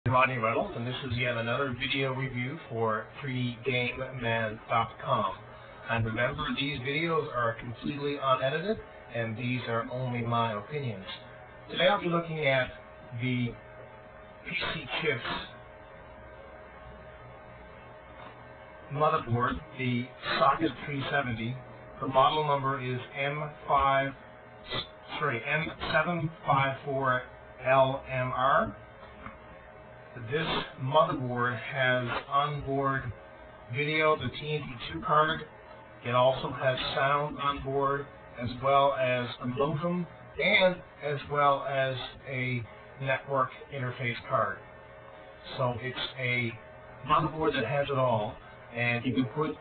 Rodney Reynolds, and this is yet another video review for FreeGameMan.com. And remember, these videos are completely unedited, and these are only my opinions. Today I'll be looking at the PC Chips motherboard, the Socket 370. The model number is M754LMR. This motherboard has onboard video, the TNT2 card. It also has sound on board, as well as a modem, and as well as a network interface card. So it's a motherboard that has it all, and you can put,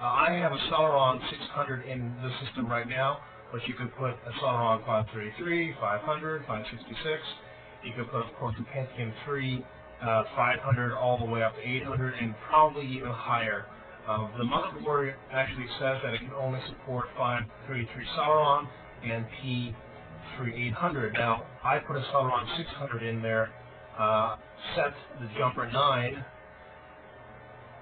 I have a Celeron 600 in the system right now, but you could put a Celeron 533, 500, 566. You could put, of course, a Pentium 3 500 all the way up to 800 and probably even higher. The motherboard actually says that it can only support 533 Celeron and P3800. Now, I put a Celeron 600 in there, set the jumper 9,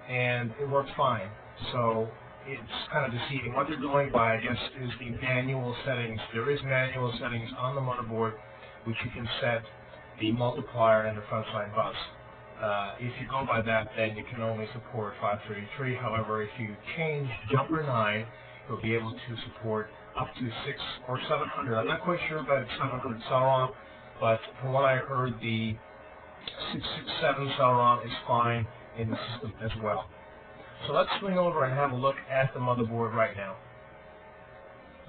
and it works fine. So it's kind of deceiving. What they're going by, I guess, is the manual settings. There is manual settings on the motherboard which you can set the multiplier and the frontline bus. If you go by that, then you can only support 533. However, if you change jumper 9, you'll be able to support up to 600 or 700. I'm not quite sure about 700 Celeron, but from what I heard, the 667 Celeron is fine in the system as well. So let's swing over and have a look at the motherboard right now.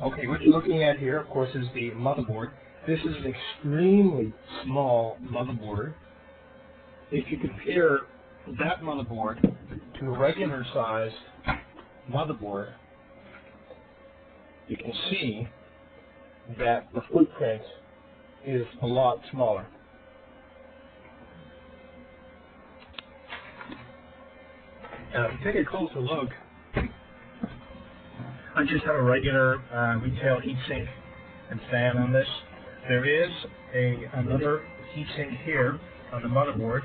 Okay, what you're looking at here, of course, is the motherboard. This is an extremely small motherboard. If you compare that motherboard to a regular sized motherboard, you can see that the footprint is a lot smaller. Now, if you take a closer look, I just have a regular retail heatsink and fan on this. There is another heatsink here on the motherboard.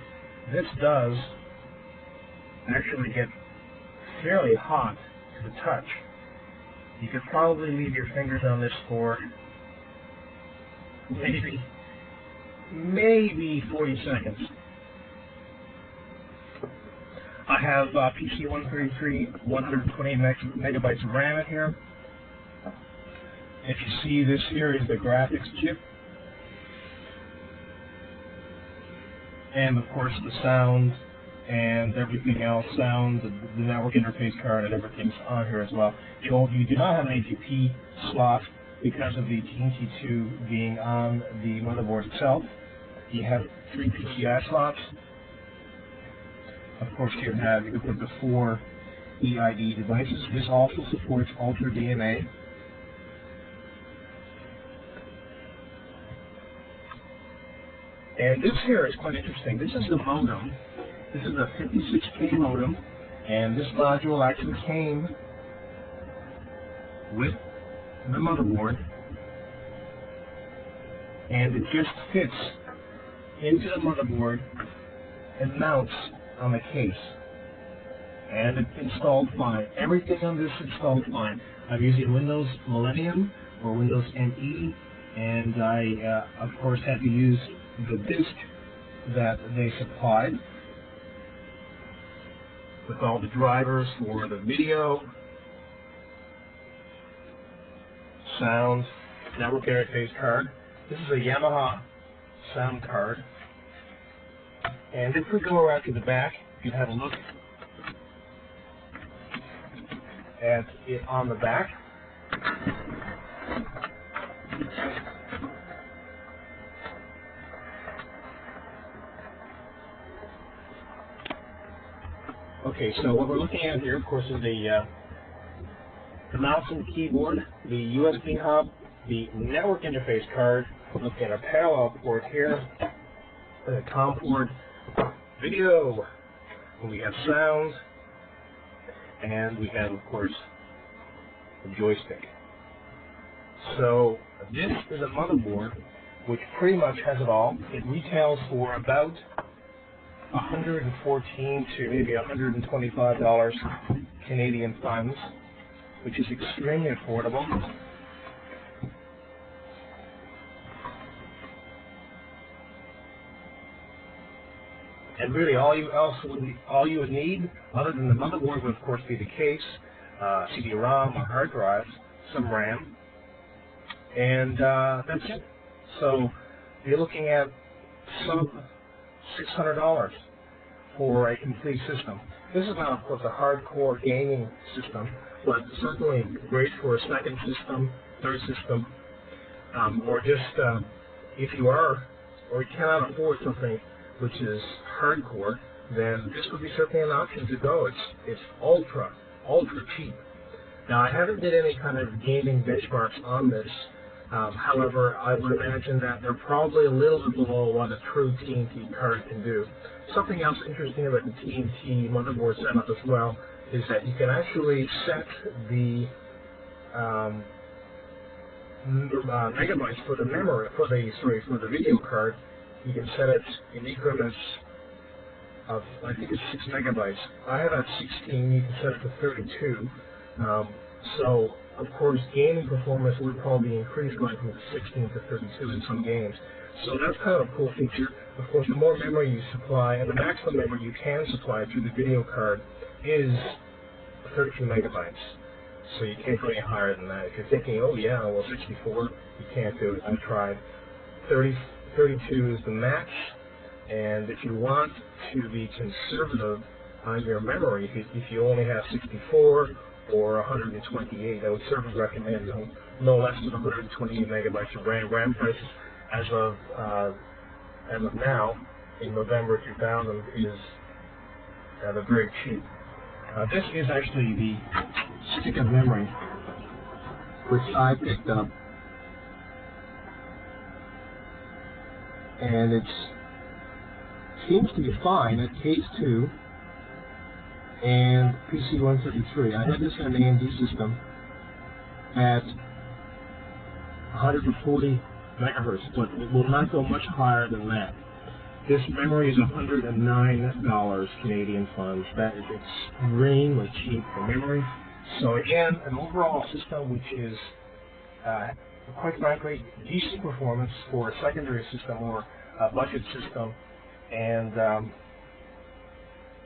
This does actually get fairly hot to the touch. You could probably leave your fingers on this for maybe 40 seconds. I have PC 133, 128 megabytes of RAM in here. If you see, this here is the graphics chip. And of course the sound and everything else, the network interface card and everything's on here as well. You do not have an AGP slot because of the TNT2 being on the motherboard itself. You have 3 PCI slots. Of course you can put the 4 EID devices. This also supports Ultra DMA. And this here is quite interesting. This is the modem. This is a 56K modem, and this module actually came with the motherboard, and it just fits into the motherboard and mounts on the case. And it's installed fine. Everything on this is installed fine. I'm using Windows Millennium or Windows ME, and I, of course, had to use the disk that they supplied with all the drivers for the video, sound, network interface card. This is a Yamaha sound card. And if we go around to the back, you can have a look at it on the back. Okay, so what we're looking at here, of course, is the mouse and keyboard, the USB hub, the network interface card. We're looking at a parallel port here, a COM port, video, we have sound, and we have, of course, a joystick. So this is a motherboard which pretty much has it all. It retails for about $114 to maybe $125 Canadian funds, which is extremely affordable. And really, all you would need, other than the motherboard, would of course be the case, CD-ROM or hard drives, some RAM, and that's it. So you're looking at some $600 for a complete system. This is not, of course, a hardcore gaming system, but certainly great for a second system, third system, or just if you are or you cannot afford something which is hardcore, then this would be certainly an option to go. It's ultra cheap. Now, I haven't did any kind of gaming benchmarks on this. However, I would imagine that they're probably a little bit below what a true TNT card can do. Something else interesting about the TNT motherboard setup as well is that you can actually set the megabytes for the memory, for the video card. You can set it in increments of, I think it's 6 megabytes. I have at 16. You can set it to 32. So, of course, gaming performance would probably increase going from 16 to 32 in some games. So that's kind of a cool feature. Of course, the more memory you supply, and the maximum memory you can supply through the video card is 32 megabytes. So you can't go any higher than that. If you're thinking, oh yeah, well 64, you can't do it. I've tried. 32 is the max, and if you want to be conservative on your memory, if you only have 64 or 128, I would certainly recommend no less than 128 megabytes of RAM. RAM prices as of now, in November 2000, is they're very cheap. This is actually the stick of memory which I picked up, and it seems to be fine at Case 2 and PC-133. I had this on an AMD system at 140 megahertz, but it will not go much higher than that. This memory is $109 Canadian funds. That is extremely cheap for memory. So again, an overall system which is, quite frankly, decent performance for a secondary system or a budget system, and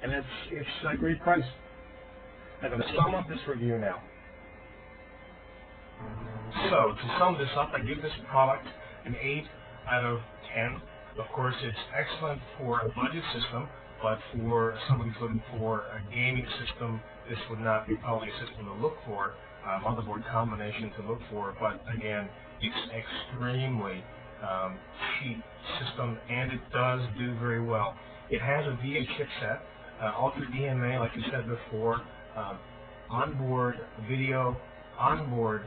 it's a great price. I'm going to sum up this review now. So to sum this up, I give this product an 8 out of 10. Of course, it's excellent for a budget system, but for somebody who's looking for a gaming system, this would not be probably a system to look for, motherboard combination to look for. But again, it's extremely cheap system, and it does do very well. It has a VIA chipset, Ultra DMA, like you said before, onboard video, onboard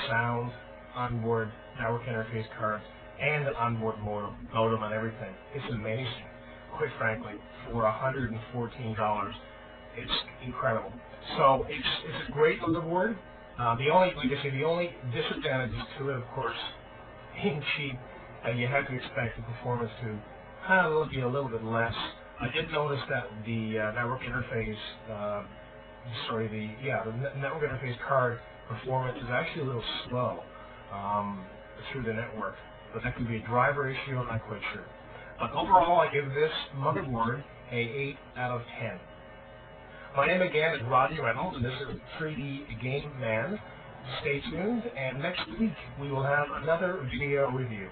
sound, onboard network interface cards, and an onboard modem and everything. It's amazing. Quite frankly, for $114, it's incredible. So it's a great motherboard. The only disadvantage to it, of course, being cheap, you have to expect the performance to kind of be a little bit less. I did notice that the network interface, the network interface card performance is actually a little slow through the network, but that could be a driver issue. I'm not quite sure. But overall, I give this motherboard a 8 out of 10. My name again is Rodney Reynolds, and this is 3D Game Man. Stay tuned, and next week we will have another video review.